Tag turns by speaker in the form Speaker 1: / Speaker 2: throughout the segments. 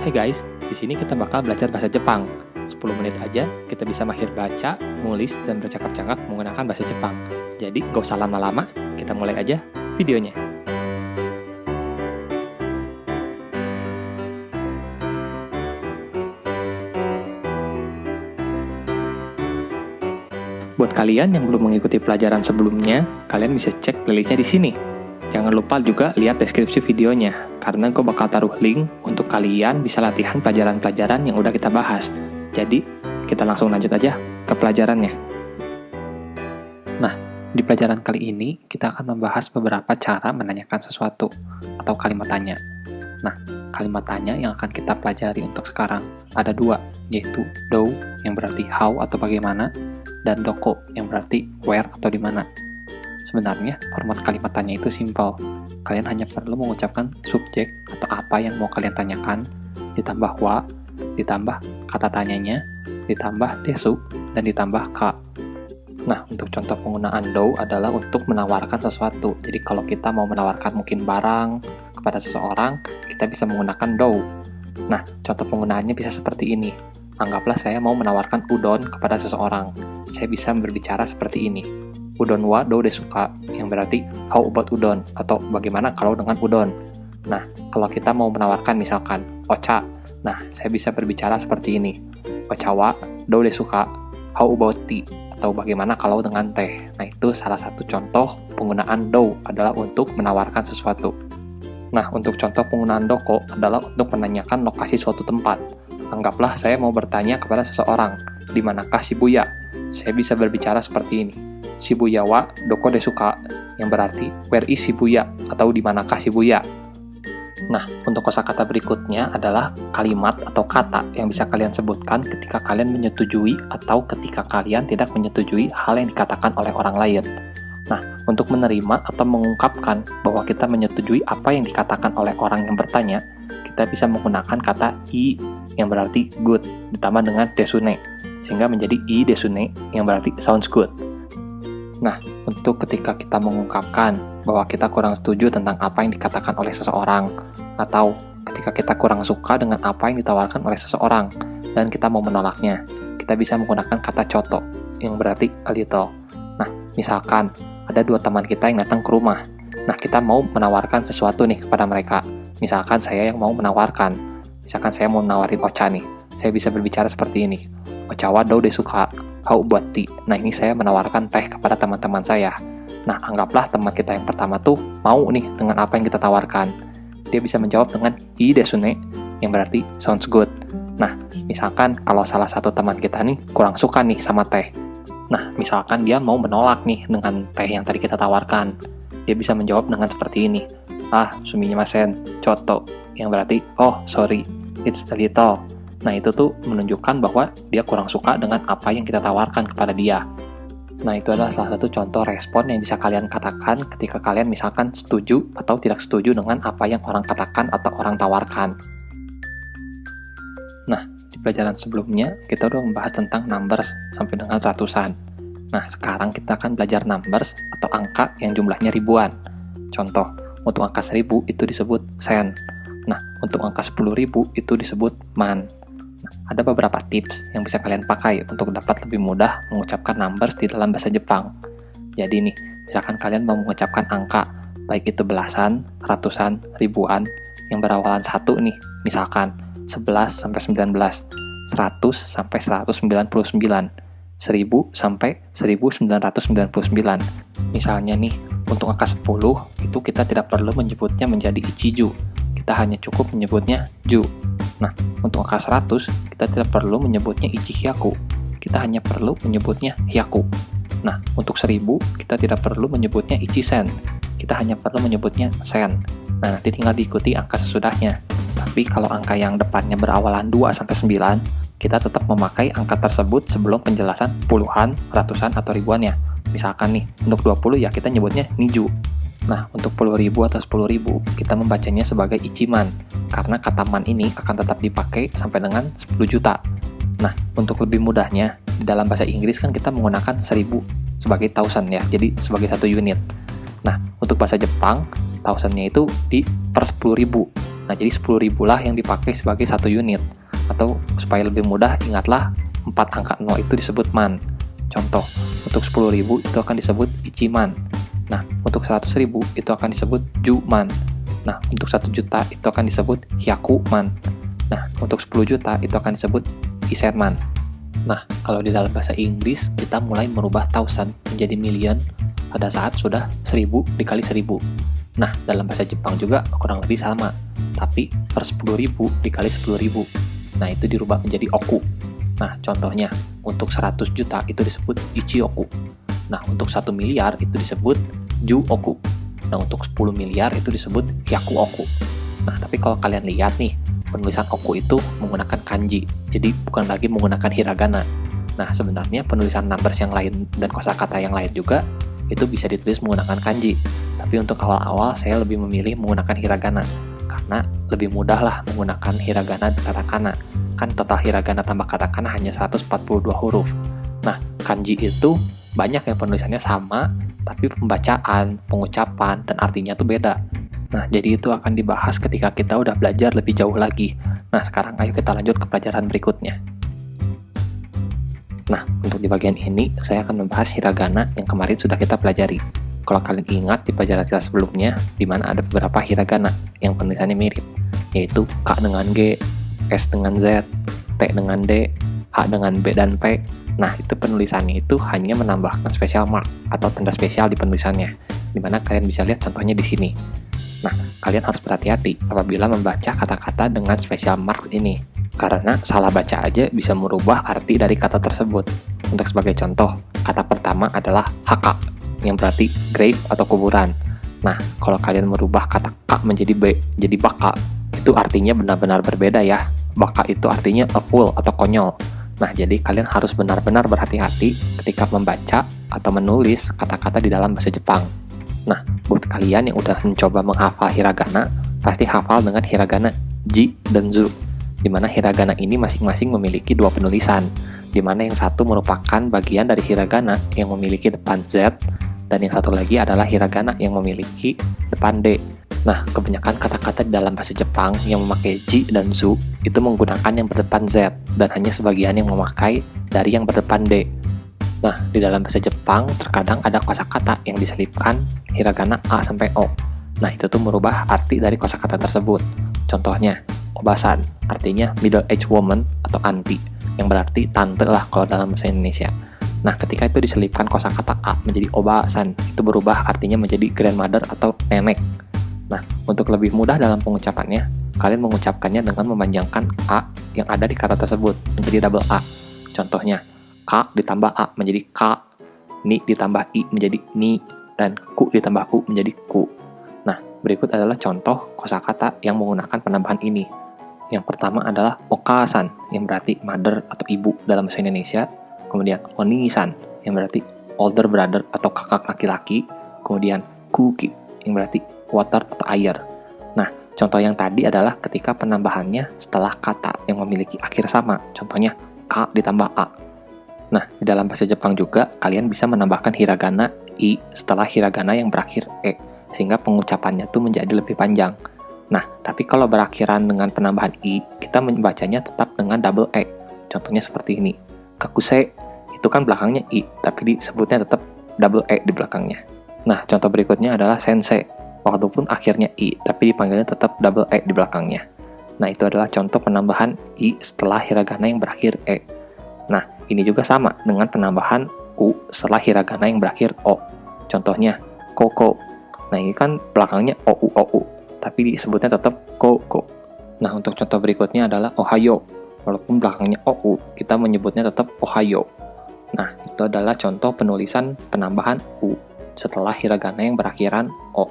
Speaker 1: Hai guys, di sini kita bakal belajar bahasa Jepang. 10 menit aja kita bisa mahir baca, nulis, dan bercakap-cakap menggunakan bahasa Jepang. Jadi gak usah lama-lama, kita mulai aja videonya. Buat kalian yang belum mengikuti pelajaran sebelumnya, kalian bisa cek playlistnya di sini. Jangan lupa juga lihat deskripsi videonya, karena gue bakal taruh link untuk kalian bisa latihan pelajaran-pelajaran yang udah kita bahas. Jadi, kita langsung lanjut aja ke pelajarannya. Nah, di pelajaran kali ini, kita akan membahas beberapa cara menanyakan sesuatu, atau kalimat tanya. Nah, kalimat tanya yang akan kita pelajari untuk sekarang ada dua, yaitu do, yang berarti how atau bagaimana, dan doko, yang berarti where atau di mana. Sebenarnya, format kalimat tanya itu simpel. Kalian hanya perlu mengucapkan subjek atau apa yang mau kalian tanyakan, ditambah wa, ditambah kata tanyanya, ditambah desu, dan ditambah ka. Nah, untuk contoh penggunaan do adalah untuk menawarkan sesuatu. Jadi kalau kita mau menawarkan mungkin barang kepada seseorang, kita bisa menggunakan do. Nah, contoh penggunaannya bisa seperti ini. Anggaplah saya mau menawarkan udon kepada seseorang. Saya bisa berbicara seperti ini. Udon wa do desuka, yang berarti how about udon, atau bagaimana kalau dengan udon. Nah, kalau kita mau menawarkan misalkan ocha, nah saya bisa berbicara seperti ini. Ocha wa do desuka, how about tea, atau bagaimana kalau dengan teh. Nah, itu salah satu contoh penggunaan do adalah untuk menawarkan sesuatu. Nah, untuk contoh penggunaan doko adalah untuk menanyakan lokasi suatu tempat. Anggaplah saya mau bertanya kepada seseorang, di manakah Shibuya? Saya bisa berbicara seperti ini. Shibuya wa doko desuka, yang berarti where is Shibuya, atau di manakah Shibuya. Nah, untuk kosakata berikutnya adalah kalimat atau kata yang bisa kalian sebutkan ketika kalian menyetujui atau ketika kalian tidak menyetujui hal yang dikatakan oleh orang lain. Nah, untuk menerima atau mengungkapkan bahwa kita menyetujui apa yang dikatakan oleh orang yang bertanya, kita bisa menggunakan kata i, yang berarti good, ditambah dengan desune, sehingga menjadi i desune, yang berarti sounds good. Nah, untuk ketika kita mengungkapkan bahwa kita kurang setuju tentang apa yang dikatakan oleh seseorang, atau ketika kita kurang suka dengan apa yang ditawarkan oleh seseorang, dan kita mau menolaknya, kita bisa menggunakan kata choto, yang berarti a little. Nah, misalkan ada dua teman kita yang datang ke rumah. Nah, kita mau menawarkan sesuatu nih kepada mereka. Misalkan saya yang mau menawarkan. Misalkan saya mau menawarin ocha nih. Saya bisa berbicara seperti ini. Ocha wa do desuka, how about tea? Nah, ini saya menawarkan teh kepada teman-teman saya. Nah, anggaplah teman kita yang pertama tuh mau nih dengan apa yang kita tawarkan. Dia bisa menjawab dengan i desune, yang berarti sounds good. Nah, misalkan kalau salah satu teman kita nih kurang suka nih sama teh. Nah, misalkan dia mau menolak nih dengan teh yang tadi kita tawarkan. Dia bisa menjawab dengan seperti ini. Sumimasen, choto, yang berarti, oh, sorry, it's a little. Nah, itu tuh menunjukkan bahwa dia kurang suka dengan apa yang kita tawarkan kepada dia. Nah, itu adalah salah satu contoh respon yang bisa kalian katakan ketika kalian misalkan setuju atau tidak setuju dengan apa yang orang katakan atau orang tawarkan. Nah, di pelajaran sebelumnya, kita udah membahas tentang numbers sampai dengan ratusan. Nah, sekarang kita akan belajar numbers atau angka yang jumlahnya ribuan. Contoh, untuk angka 1000 itu disebut sen. Nah, untuk angka 10.000 itu disebut man. Nah, ada beberapa tips yang bisa kalian pakai untuk dapat lebih mudah mengucapkan numbers di dalam bahasa Jepang. Jadi nih, misalkan kalian mau mengucapkan angka, baik itu belasan, ratusan, ribuan, yang berawalan 1 nih, misalkan 11 sampai 19, 100 sampai 199, 1000 sampai 1999. Misalnya nih, untuk angka 10 itu kita tidak perlu menyebutnya menjadi ichiju. Kita hanya cukup menyebutnya ju. Nah, untuk angka 100 kita tidak perlu menyebutnya ichihyaku. Kita hanya perlu menyebutnya hyaku. Nah, untuk 1000 kita tidak perlu menyebutnya ichisen. Kita hanya perlu menyebutnya sen. Nah, nanti tinggal diikuti angka sesudahnya. Tapi kalau angka yang depannya berawalan 2 sampai 9, kita tetap memakai angka tersebut sebelum penjelasan puluhan, ratusan, atau ribuannya. Misalkan nih, untuk 20 ya kita nyebutnya niju. Nah, untuk 10.000 atau 10.000, kita membacanya sebagai ichiman, karena kata man ini akan tetap dipakai sampai dengan 10 juta. Nah, untuk lebih mudahnya, di dalam bahasa Inggris kan kita menggunakan 1000 sebagai thousand ya, jadi sebagai satu unit. Nah, untuk bahasa Jepang, thousand-nya itu di per 10.000. Nah, jadi 10.000 lah yang dipakai sebagai satu unit. Atau supaya lebih mudah, ingatlah 4 angka 0 itu disebut man. Contoh, untuk 10.000 itu akan disebut ichiman. Nah, untuk 100.000 itu akan disebut juman. Nah, untuk 1 juta itu akan disebut hyakuman. Nah, untuk 10 juta itu akan disebut isenman. Nah, kalau di dalam bahasa Inggris, kita mulai merubah thousand menjadi million pada saat sudah 1000 dikali 1000. Nah, dalam bahasa Jepang juga kurang lebih sama, tapi per 10.000 dikali 10.000. Nah, itu dirubah menjadi oku. Nah, contohnya, untuk 100 juta itu disebut ichioku. Nah, untuk 1 miliar itu disebut ju-oku. Nah, untuk 10 miliar itu disebut hyaku-oku. Nah, tapi kalau kalian lihat nih, penulisan oku itu menggunakan kanji, jadi bukan lagi menggunakan hiragana. Nah, sebenarnya penulisan numbers yang lain dan kosakata yang lain juga itu bisa ditulis menggunakan kanji. Tapi untuk awal-awal saya lebih memilih menggunakan hiragana, karena lebih mudah lah menggunakan hiragana dan katakana. Kan total hiragana tambah katakana hanya 142 huruf. Nah, kanji itu banyak yang penulisannya sama, tapi pembacaan, pengucapan, dan artinya tuh beda. Nah, jadi itu akan dibahas ketika kita udah belajar lebih jauh lagi. Nah, sekarang ayo kita lanjut ke pelajaran berikutnya. Nah, untuk di bagian ini, saya akan membahas hiragana yang kemarin sudah kita pelajari. Kalau kalian ingat di pelajaran kita sebelumnya, di mana ada beberapa hiragana yang penulisannya mirip, yaitu K dengan G, S dengan Z, T dengan D, H dengan B dan P. Nah, itu penulisannya itu hanya menambahkan special mark atau tanda spesial di penulisannya, di mana kalian bisa lihat contohnya di sini. Nah, kalian harus berhati-hati apabila membaca kata-kata dengan special mark ini, karena salah baca aja bisa merubah arti dari kata tersebut. Untuk sebagai contoh, kata pertama adalah haka, yang berarti grave atau kuburan. Nah, kalau kalian merubah kata K menjadi B, jadi baka, itu artinya benar-benar berbeda ya. Baka itu artinya a fool atau konyol. Nah, jadi kalian harus benar-benar berhati-hati ketika membaca atau menulis kata-kata di dalam bahasa Jepang. Nah, buat kalian yang udah mencoba menghafal hiragana, pasti hafal dengan hiragana ji dan zu, di mana hiragana ini masing-masing memiliki dua penulisan, di mana yang satu merupakan bagian dari hiragana yang memiliki depan Z, dan yang satu lagi adalah hiragana yang memiliki depan D. Nah, kebanyakan kata-kata di dalam bahasa Jepang yang memakai ji dan zu itu menggunakan yang berdepan Z, dan hanya sebagian yang memakai dari yang berdepan D. Nah, di dalam bahasa Jepang terkadang ada kosakata yang diselipkan hiragana A sampai O. Nah, itu tuh merubah arti dari kosakata tersebut. Contohnya, obasan, artinya middle-aged woman atau auntie, yang berarti tante lah kalau dalam bahasa Indonesia. Nah, ketika itu diselipkan kosakata A menjadi obasan, itu berubah artinya menjadi grandmother atau nenek. Nah, untuk lebih mudah dalam pengucapannya, kalian mengucapkannya dengan memanjangkan A yang ada di kata tersebut menjadi double A. Contohnya, K ditambah A menjadi K, Ni ditambah I menjadi Ni, dan Ku ditambah U menjadi Ku. Nah, berikut adalah contoh kosakata yang menggunakan penambahan ini. Yang pertama adalah Okasan, yang berarti mother atau ibu dalam bahasa Indonesia. Kemudian Onisan, yang berarti older brother atau kakak laki-laki. Kemudian Kuki, yang berarti water atau air. Nah, contoh yang tadi adalah ketika penambahannya setelah kata yang memiliki akhir sama. Contohnya K ditambah A. Nah, di dalam bahasa Jepang juga, kalian bisa menambahkan hiragana I setelah hiragana yang berakhir E, sehingga pengucapannya tuh menjadi lebih panjang. Nah, tapi kalau berakhiran dengan penambahan I, kita membacanya tetap dengan double E. Contohnya seperti ini. Kakuse, itu kan belakangnya I, tapi disebutnya tetap double E di belakangnya. Nah, contoh berikutnya adalah sensei. Walaupun akhirnya I, tapi dipanggilnya tetap double E di belakangnya. Nah, itu adalah contoh penambahan I setelah hiragana yang berakhir E. Nah, ini juga sama dengan penambahan U setelah hiragana yang berakhir O. Contohnya, koko. Nah, ini kan belakangnya OU, tapi disebutnya tetap koko. Nah, untuk contoh berikutnya adalah ohayo. Walaupun belakangnya OU, kita menyebutnya tetap ohayo. Nah, itu adalah contoh penulisan penambahan U setelah hiragana yang berakhiran O.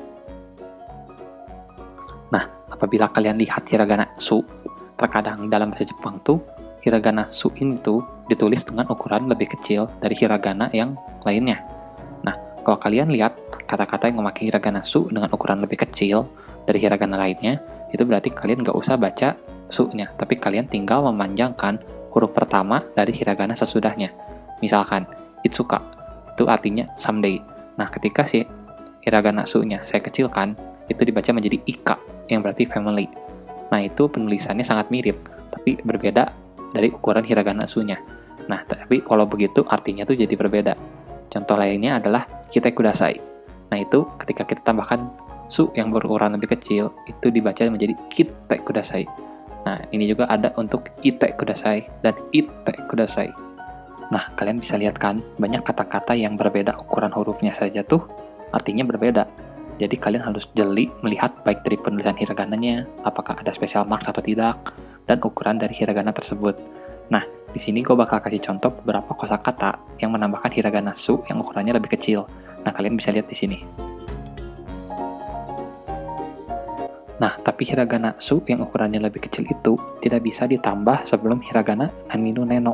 Speaker 1: Nah, apabila kalian lihat hiragana su, terkadang dalam bahasa Jepang tuh, hiragana su ini tuh ditulis dengan ukuran lebih kecil dari hiragana yang lainnya. Nah, kalau kalian lihat kata-kata yang memakai hiragana su dengan ukuran lebih kecil dari hiragana lainnya, itu berarti kalian nggak usah baca su-nya, tapi kalian tinggal memanjangkan huruf pertama dari hiragana sesudahnya. Misalkan, Itsuka, itu artinya someday. Nah, ketika si hiragana su-nya saya kecilkan, itu dibaca menjadi Ika, yang berarti family. Nah, itu penulisannya sangat mirip, tapi berbeda dari ukuran hiragana su-nya. Nah, tapi kalau begitu artinya tuh jadi berbeda. Contoh lainnya adalah kite kudasai. Nah, itu ketika kita tambahkan su yang berukuran lebih kecil, itu dibaca menjadi kite kudasai. Nah, ini juga ada untuk ite kudasai dan ite kudasai. Nah, kalian bisa lihat kan, banyak kata-kata yang berbeda ukuran hurufnya saja tuh artinya berbeda. Jadi kalian harus jeli melihat baik dari penulisan hiragananya, apakah ada special marks atau tidak, dan ukuran dari hiragana tersebut. Nah, di sini gue bakal kasih contoh beberapa kosakata yang menambahkan hiragana su yang ukurannya lebih kecil. Nah, kalian bisa lihat di sini. Nah, tapi hiragana su yang ukurannya lebih kecil itu tidak bisa ditambah sebelum hiragana naninu neno.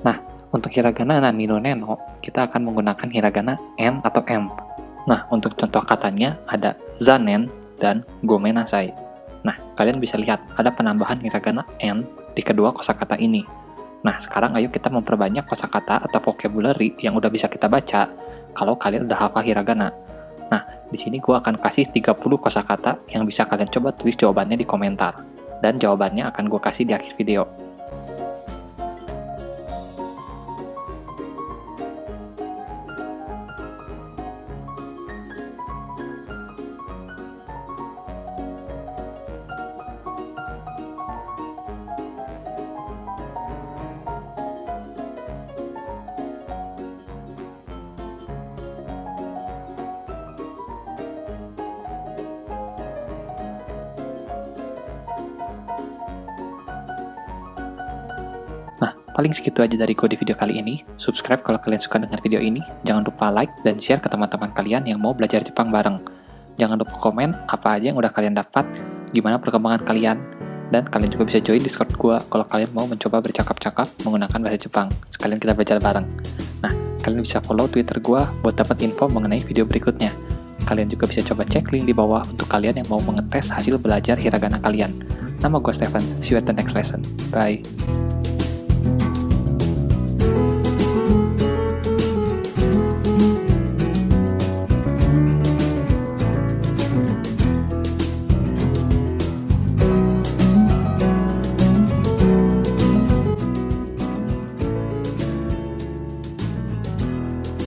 Speaker 1: Nah, untuk hiragana naninu neno, kita akan menggunakan hiragana n atau m. Nah, untuk contoh katanya ada zanen dan gomenasai. Nah, kalian bisa lihat ada penambahan hiragana n di kedua kosakata ini. Nah, sekarang ayo kita memperbanyak kosakata atau vocabulary yang udah bisa kita baca kalau kalian udah hafal hiragana. Nah, di sini gue akan kasih 30 kosakata yang bisa kalian coba tulis jawabannya di komentar. Dan jawabannya akan gue kasih di akhir video. Nah, paling segitu aja dari gue di video kali ini. Subscribe kalau kalian suka dengan video ini. Jangan lupa like dan share ke teman-teman kalian yang mau belajar Jepang bareng. Jangan lupa komen apa aja yang udah kalian dapat, gimana perkembangan kalian, dan kalian juga bisa join Discord gue kalau kalian mau mencoba bercakap-cakap menggunakan bahasa Jepang. Sekalian kita belajar bareng. Nah, kalian bisa follow Twitter gue buat dapat info mengenai video berikutnya. Kalian juga bisa coba cek link di bawah untuk kalian yang mau mengetes hasil belajar hiragana kalian. Nama gue Stefan, see you at the next lesson. Bye.